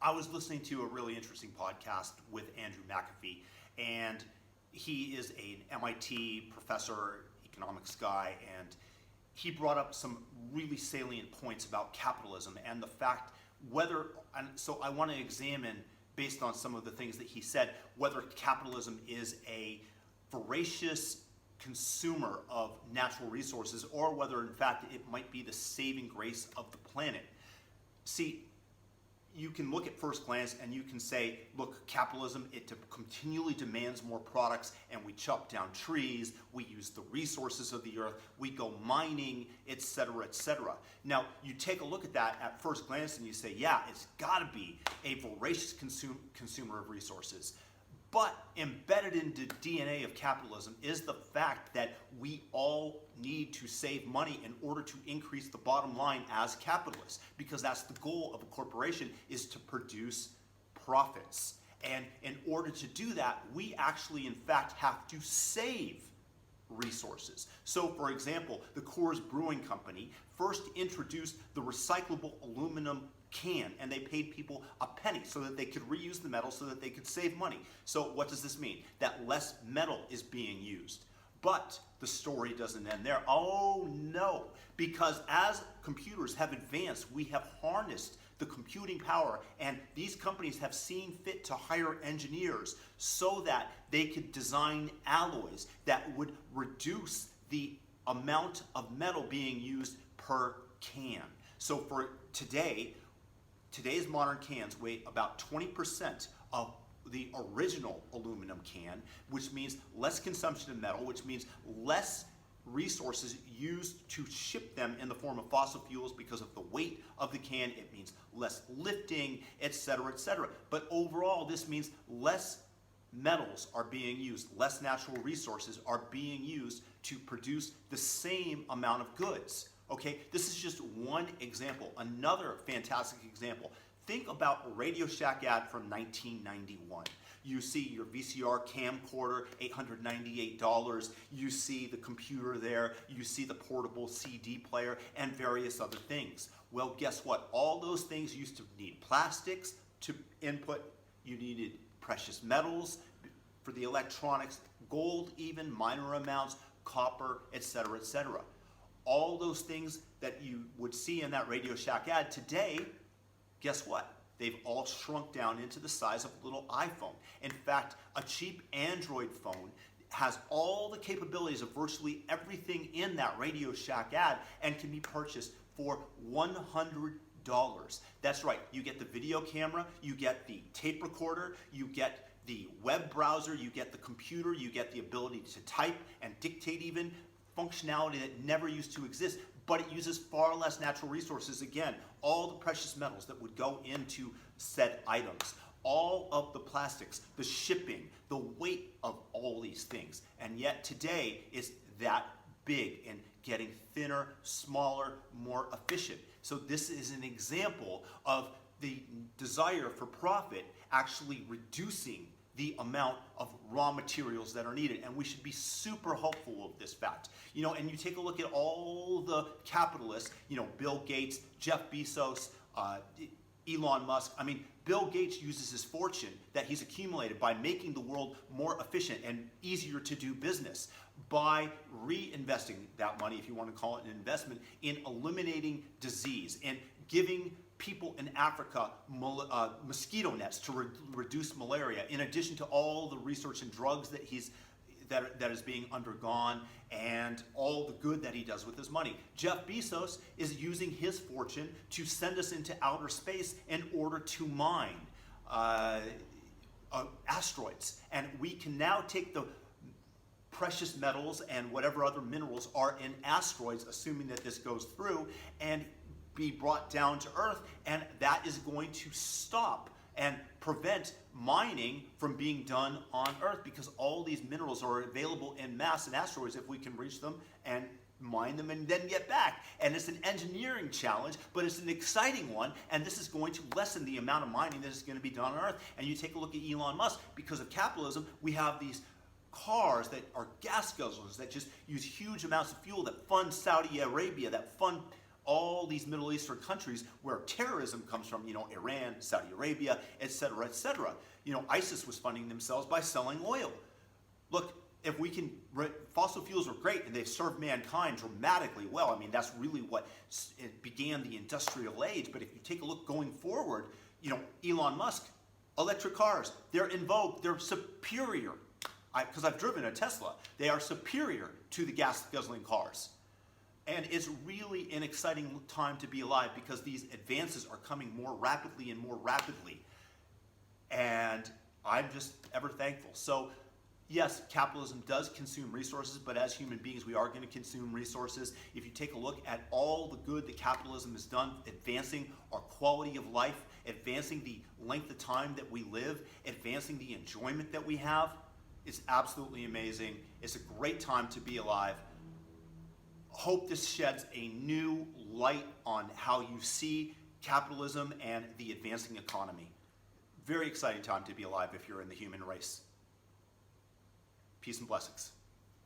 I was listening to a really interesting podcast with Andrew McAfee, and he is an MIT professor, economics guy, and he brought up some really salient points about capitalism and the fact whether, and so I want to examine, based on some of the things that he said, whether capitalism is a voracious consumer of natural resources or whether in fact it might be the saving grace of the planet. See, you can look at first glance and you can say, look, capitalism, it continually demands more products, and we chop down trees, we use the resources of the earth, we go mining, etc., etc. Now, you take a look at that at first glance and you say, yeah, it's got to be a voracious consumer of resources. But embedded into the DNA of capitalism is the fact that we all need to save money in order to increase the bottom line as capitalists, because that's the goal of a corporation, is to produce profits. And in order to do that, we actually in fact have to save resources. So for example, the Coors Brewing Company first introduced the recyclable aluminum can, and they paid people a penny so that they could reuse the metal so that they could save money. So what does this mean? That less metal is being used. But the story doesn't end there. Oh no, because as computers have advanced, we have harnessed the computing power, and these companies have seen fit to hire engineers so that they could design alloys that would reduce the amount of metal being used per can. So for today's modern cans weigh about 20% of the original aluminum can, which means less consumption of metal, which means less resources used to ship them in the form of fossil fuels because of the weight of the can. It means less lifting, etc., etc. But overall, this means less metals are being used, less natural resources are being used to produce the same amount of goods. Okay, this is just one example. Another fantastic example. Think about a Radio Shack ad from 1991. You see your VCR camcorder, $898. You see the computer there. You see the portable CD player and various other things. Well, guess what? All those things used to need plastics to input. You needed precious metals for the electronics, gold even, minor amounts, copper, etc., etc. All those things that you would see in that Radio Shack ad today, guess what? They've all shrunk down into the size of a little iPhone. In fact, a cheap Android phone has all the capabilities of virtually everything in that Radio Shack ad and can be purchased for $100. That's right, you get the video camera, you get the tape recorder, you get the web browser, you get the computer, you get the ability to type and dictate even, functionality that never used to exist, but it uses far less natural resources. Again, all the precious metals that would go into said items, all of the plastics, the shipping, the weight of all these things. And yet today is that big and getting thinner, smaller, more efficient. So this is an example of the desire for profit actually reducing the amount of raw materials that are needed, and we should be super hopeful of this fact. You know, and you take a look at all the capitalists, you know, Bill Gates, Jeff Bezos, Elon Musk. I mean, Bill Gates uses his fortune that he's accumulated by making the world more efficient and easier to do business by reinvesting that money, if you want to call it an investment, in eliminating disease and giving people in Africa mosquito nets to reduce malaria, in addition to all the research and drugs that that is being undergone and all the good that he does with his money. Jeff Bezos is using his fortune to send us into outer space in order to mine asteroids. And we can now take the precious metals and whatever other minerals are in asteroids, assuming that this goes through, and be brought down to Earth, and that is going to stop and prevent mining from being done on Earth, because all these minerals are available in mass in asteroids if we can reach them and mine them and then get back. And it's an engineering challenge, but it's an exciting one, and this is going to lessen the amount of mining that is going to be done on Earth. And you take a look at Elon Musk, because of capitalism, we have these cars that are gas guzzlers that just use huge amounts of fuel, that fund Saudi Arabia, that fund all these Middle Eastern countries where terrorism comes from, Iran, Saudi Arabia, et cetera, et cetera. ISIS was funding themselves by selling oil. Look, if we can, fossil fuels are great and they've served mankind dramatically well. I mean, that's really what it began the industrial age. But if you take a look going forward, Elon Musk, electric cars, they're in vogue, they're superior. Because I've driven a Tesla, they are superior to the gas-guzzling cars. And it's really an exciting time to be alive because these advances are coming more rapidly and more rapidly. And I'm just ever thankful. So yes, capitalism does consume resources, but as human beings, we are going to consume resources. If you take a look at all the good that capitalism has done, advancing our quality of life, advancing the length of time that we live, advancing the enjoyment that we have, it's absolutely amazing. It's a great time to be alive. Hope this sheds a new light on how you see capitalism and the advancing economy. Very exciting time to be alive if you're in the human race. Peace and blessings.